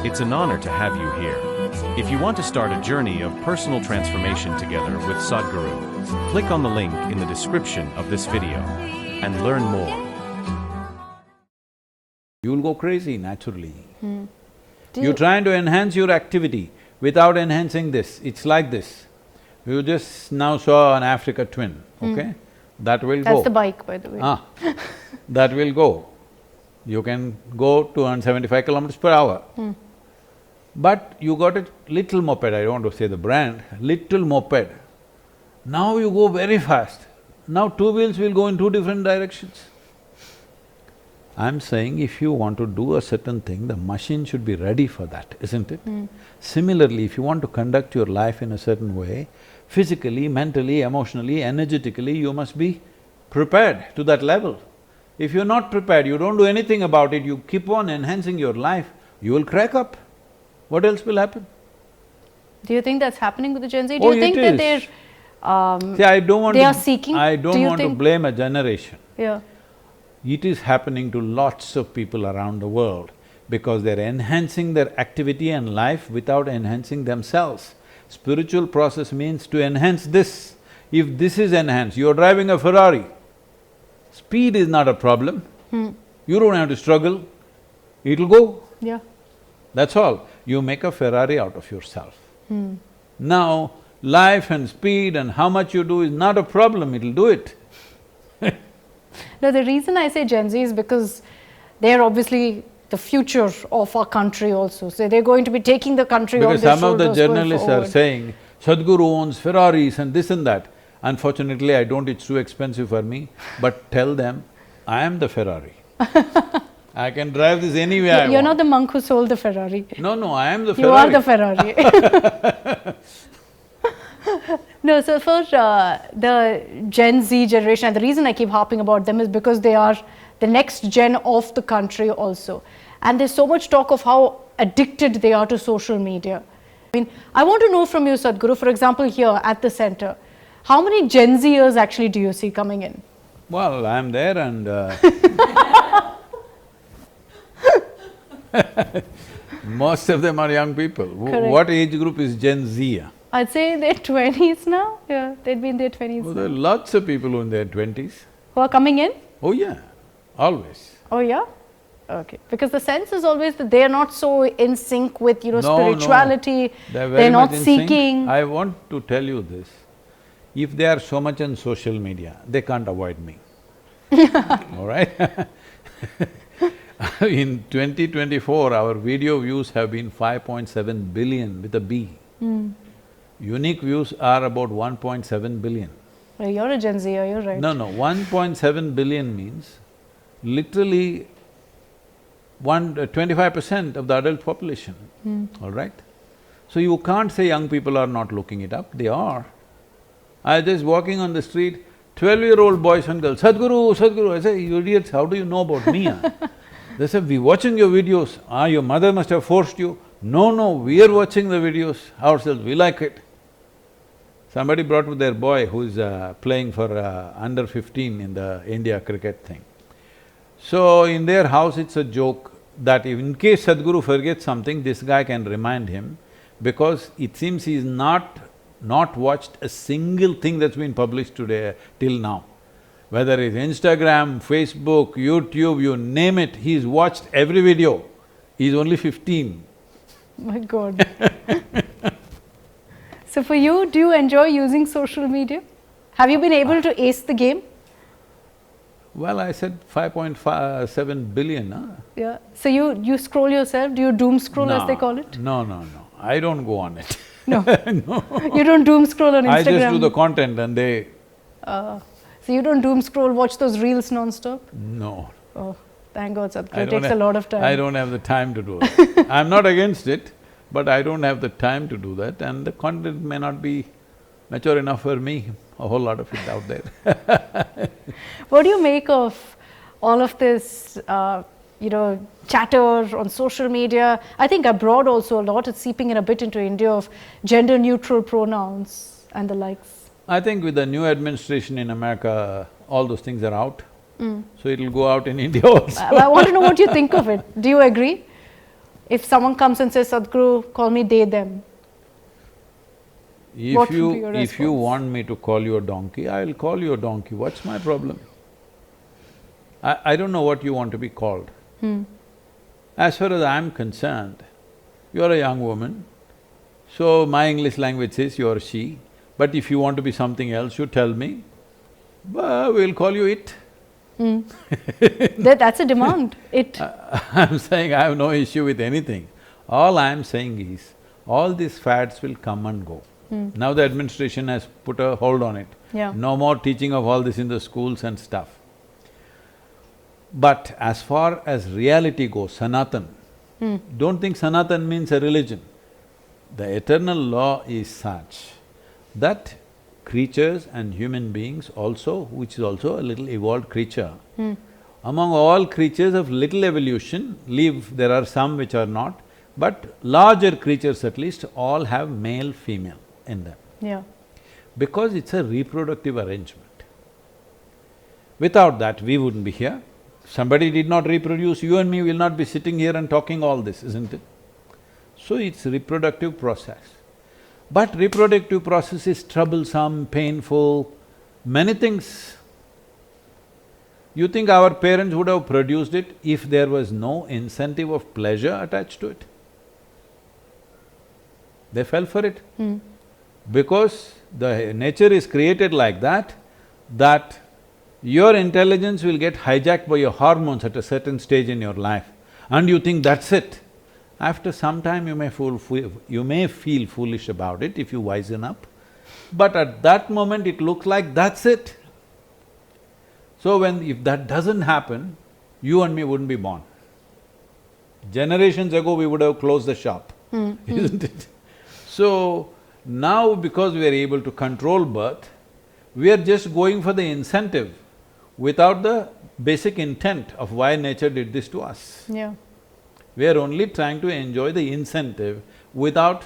It's an honor to have you here. If you want to start a journey of personal transformation together with Sadhguru, click on the link in the description of this video and learn more. You'll go crazy naturally. You're trying to enhance your activity without enhancing this. It's like this. You just now saw an Africa twin, okay? That will go. That's the bike, by the way. That will go. You can go 275 kilometers per hour. But you got a little moped, I don't want to say the brand, little moped. Now you go very fast. Now two wheels will go in two different directions. I'm saying if you want to do a certain thing, the machine should be ready for that, isn't it? Similarly, if you want to conduct your life in a certain way, physically, mentally, emotionally, energetically, you must be prepared to that level. If you're not prepared, you don't do anything about it, you keep on enhancing your life, you will crack up. What else will happen? Do you think that's happening with the Gen Z? Do Oh, you think it that is. they're… See, I don't want they to… are seeking? I Do don't you want to think… blame a generation. Yeah. It is happening to lots of people around the world because they're enhancing their activity and life without enhancing themselves. Spiritual process means to enhance this. If this is enhanced, you're driving a Ferrari, speed is not a problem. You don't have to struggle, it'll go. Yeah. That's all. You make a Ferrari out of yourself. Now, life and speed and how much you do is not a problem, it'll do it. No, the reason I say Gen Z is because they're obviously the future of our country also. So they're going to be taking the country on Because their some of the shoulders going journalists are forward. saying, Sadhguru owns Ferraris and this and that. Unfortunately, I don't, it's too expensive for me, but tell them, I am the Ferrari. I can drive this anywhere I want. You're not the monk who sold the Ferrari. No, I am the You Ferrari. are the Ferrari. No, so for the Gen Z generation, and the reason I keep harping about them is because they are the next gen of the country also. And there's so much talk of how addicted they are to social media. I mean, I want to know from you, Sadhguru, for example, here at the center, how many Gen Zers actually do you see coming in? Well, I'm there and most of them are young people. Correct. What age group is Gen Z? I'd say they're 20s now. Yeah, they'd be in their 20s. There are lots of people in their 20s. Who are coming in? Oh yeah, always. Oh yeah? Okay. Because the sense is always that they're not so in sync with, No, spirituality. They're They're very not much in sync. seeking. I want to tell you this, if they are so much on social media, they can't avoid me. All right? In 2024, our video views have been 5.7 billion with a B. Unique views are about 1.7 billion. Well, you're a Gen Zer, you're right. No, 1.7 billion means literally 25% of the adult population, all right? So you can't say young people are not looking it up, they are. I was just walking on the street, 12-year-old boys and girls, Sadhguru, Sadhguru. I say, you idiots, how do you know about me? They say, we're watching your videos. Your mother must have forced you. No, we are watching the videos ourselves, we like it. Somebody brought with their boy who's playing for under 15 in the India cricket thing. So in their house it's a joke that if in case Sadhguru forgets something, this guy can remind him because it seems he's not watched a single thing that's been published today till now. Whether it's Instagram, Facebook, YouTube, you name it, he's watched every video. He's only 15. My God. So for you, do you enjoy using social media? Have you been able to ace the game? Well, I said 5.7 billion, huh? Yeah. So you scroll yourself? Do you doom scroll as they call it? No, I don't go on it. No. No. You don't doom scroll on Instagram? I just do the content and they… So you don't doom scroll, watch those reels non-stop? No. Oh, thank God, Sadhguru. It takes a lot of time. I don't have the time to do it. I'm not against it, but I don't have the time to do that and the content may not be mature enough for me, a whole lot of it out there. What do you make of all of this, chatter on social media? I think abroad also a lot, it's seeping in a bit into India of gender-neutral pronouns and the likes. I think with the new administration in America, all those things are out. So it'll go out in India also. I want to know what you think of it. Do you agree? If someone comes and says, Sadhguru, call me they, them. What would be your If you response? want me to call you a donkey, I'll call you a donkey, what's my problem? I don't know what you want to be called. As far as I'm concerned, you're a young woman, so my English language says you're she, but if you want to be something else, you tell me, we'll call you it. That's a demand. It. I'm saying I have no issue with anything. All I'm saying is, all these fads will come and go. Now the administration has put a hold on it. Yeah. No more teaching of all this in the schools and stuff. But as far as reality goes, Sanatan, don't think Sanatan means a religion. The eternal law is such that creatures and human beings also, which is also a little evolved creature, among all creatures of little evolution, there are some which are not, but larger creatures at least all have male, female in them. Yeah. Because it's a reproductive arrangement. Without that, we wouldn't be here. Somebody did not reproduce, you and me will not be sitting here and talking all this, isn't it? So it's a reproductive process. But reproductive process is troublesome, painful, many things. You think our parents would have produced it if there was no incentive of pleasure attached to it? They fell for it. Because the nature is created like that your intelligence will get hijacked by your hormones at a certain stage in your life, and you think that's it. After some time you may feel foolish about it if you wisen up, but at that moment it looks like that's it. So if that doesn't happen, you and me wouldn't be born. Generations ago we would have closed the shop, isn't it? So, now because we are able to control birth, we are just going for the incentive without the basic intent of why nature did this to us. Yeah. We are only trying to enjoy the incentive without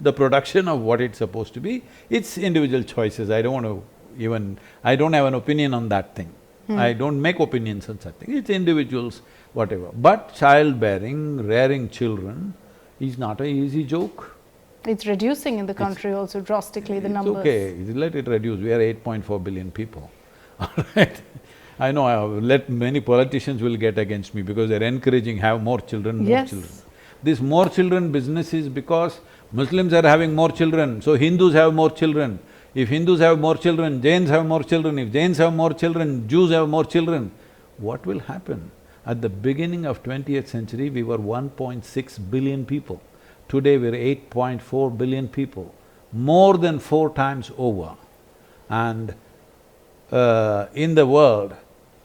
the production of what it's supposed to be. It's individual choices, I don't want to I don't have an opinion on that thing. I don't make opinions on such things, it's individuals, whatever. But childbearing, rearing children is not an easy joke. It's reducing in the country also drastically, the numbers. It's okay, let it reduce, we are 8.4 billion people, all right? I know many politicians will get against me because they're encouraging have more children, more Yes. children. This more children business is because Muslims are having more children, so Hindus have more children. If Hindus have more children, Jains have more children. If Jains have more children, Jews have more children. What will happen? At the beginning of 20th century, we were 1.6 billion people. Today we're 8.4 billion people, more than 4 times over. And in the world,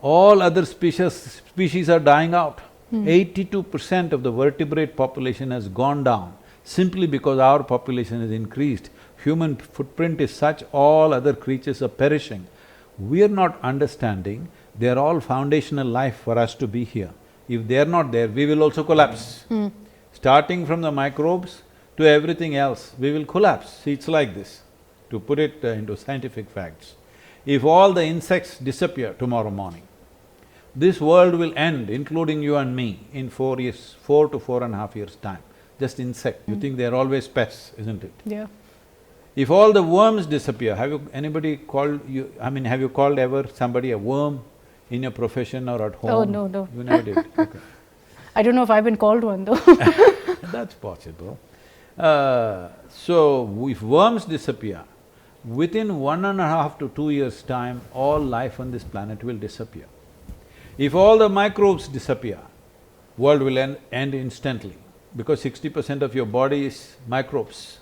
all other species are dying out. 82% of the vertebrate population has gone down simply because our population has increased. Human footprint is such, all other creatures are perishing. We are not understanding they're all foundational life for us to be here. If they're not there, we will also collapse. Starting from the microbes to everything else, we will collapse. See, it's like this, to put it into scientific facts. If all the insects disappear tomorrow morning, this world will end, including you and me, in 4 years, 4 to 4.5 years' time. Just insect, you think they're always pests, isn't it? Yeah. If all the worms disappear, have you have you called ever somebody a worm in your profession or at home? Oh, no. You never did, okay. I don't know if I've been called one though. That's possible. So, if worms disappear, within 1.5 to 2 years' time, all life on this planet will disappear. If all the microbes disappear, world will end instantly, because 60% of your body is microbes.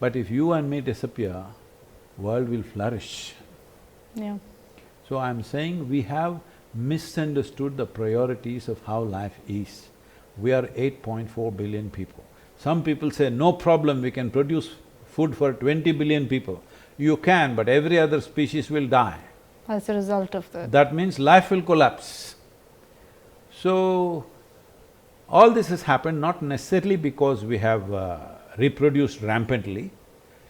But if you and me disappear, world will flourish. Yeah. So I'm saying we have misunderstood the priorities of how life is. We are 8.4 billion people. Some people say, no problem, we can produce food for 20 billion people. You can, but every other species will die. As a result of that. That means life will collapse. So, all this has happened not necessarily because we have reproduced rampantly,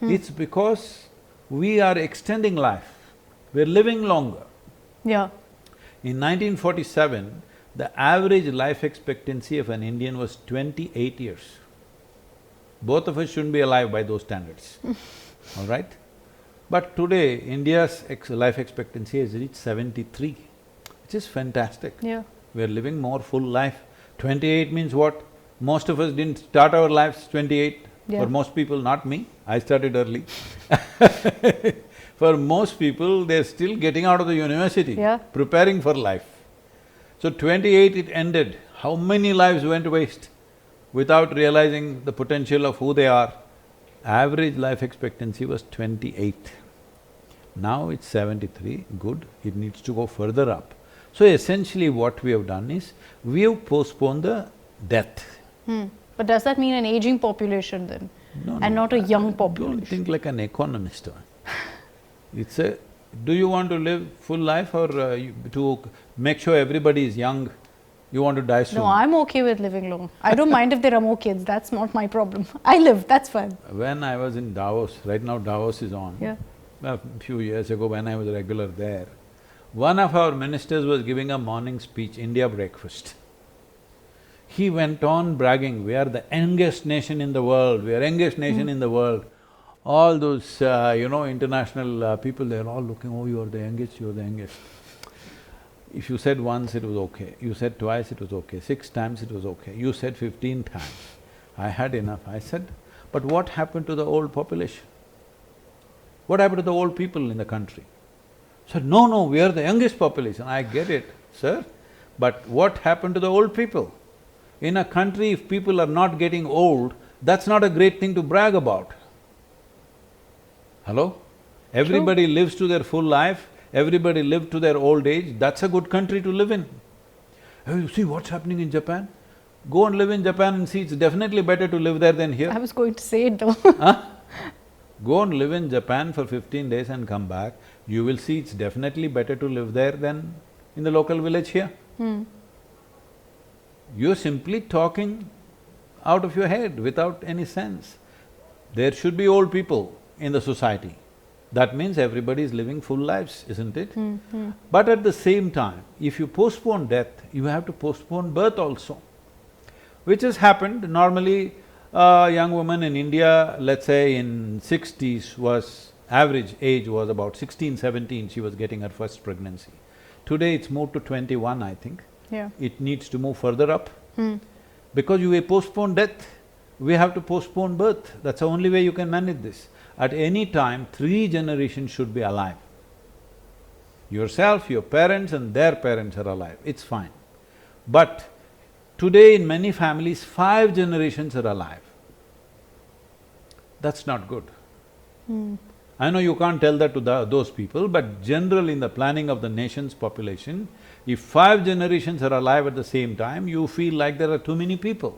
it's because we are extending life, we're living longer. Yeah. In 1947, the average life expectancy of an Indian was 28 years. Both of us shouldn't be alive by those standards, all right? But today, India's life expectancy has reached 73, which is fantastic. Yeah. We're living more full life. 28 means what? Most of us didn't start our lives 28. Yeah. For most people, not me, I started early. For most people, they're still getting out of the university, Yeah. preparing for life. So 28 it ended. How many lives went waste without realizing the potential of who they are? Average life expectancy was 28. Now it's 73, good, it needs to go further up. So essentially what we have done is, we have postponed the death. But does that mean an aging population then? No, And no, not a young Don't population? think like an economist. It's a… do you want to live full life or to make sure everybody is young, you want to die soon? No, I'm okay with living long. I don't mind if there are more kids, that's not my problem. I live, that's fine. When I was in Davos, right now Davos is on. Yeah. A few years ago when I was regular there, one of our ministers was giving a morning speech, India breakfast. He went on bragging, we are the youngest nation in the world, we are youngest nation in the world. All those, international people, they're all looking, oh, you're the youngest, you're the youngest. If you said once, it was okay. You said twice, it was okay. 6 times, it was okay. You said 15 times. I had enough. I said, but what happened to the old population? What happened to the old people in the country? Said, no, we are the youngest population. I get it, sir, but what happened to the old people? In a country, if people are not getting old, that's not a great thing to brag about. Hello? Everybody lives to their full life, everybody lived to their old age, that's a good country to live in. Hey, you see what's happening in Japan? Go and live in Japan and see, it's definitely better to live there than here. I was going to say it though. Huh? Go and live in Japan for 15 days and come back, you will see it's definitely better to live there than in the local village here. You're simply talking out of your head without any sense. There should be old people in the society. That means everybody is living full lives, isn't it? But at the same time, if you postpone death, you have to postpone birth also, which has happened. Normally, a young woman in India, let's say in 60s was… average age was about 16, 17, she was getting her first pregnancy. Today it's moved to 21, I think. Yeah. It needs to move further up. Because you postpone death, we have to postpone birth. That's the only way you can manage this. At any time, 3 generations should be alive. Yourself, your parents and their parents are alive, it's fine. But today in many families, 5 generations are alive. That's not good. I know you can't tell that to those people, but generally in the planning of the nation's population, if 5 generations are alive at the same time, you feel like there are too many people.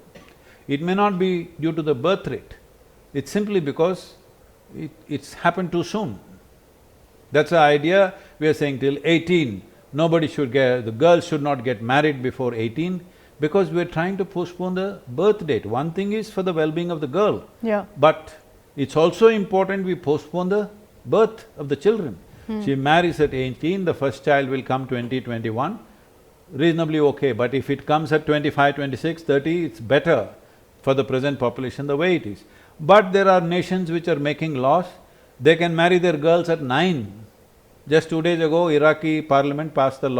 It may not be due to the birth rate, it's simply because it's happened too soon. That's the idea, we are saying till 18, nobody should get… the girls should not get married before 18, because we're trying to postpone the birth date. One thing is for the well-being of the girl. Yeah. But it's also important we postpone the birth of the children. She marries at 18, the first child will come 20, 21, reasonably okay, but if it comes at 25, 26, 30, it's better for the present population the way it is. But there are nations which are making laws, they can marry their girls at 9. Just 2 days ago, Iraqi parliament passed the law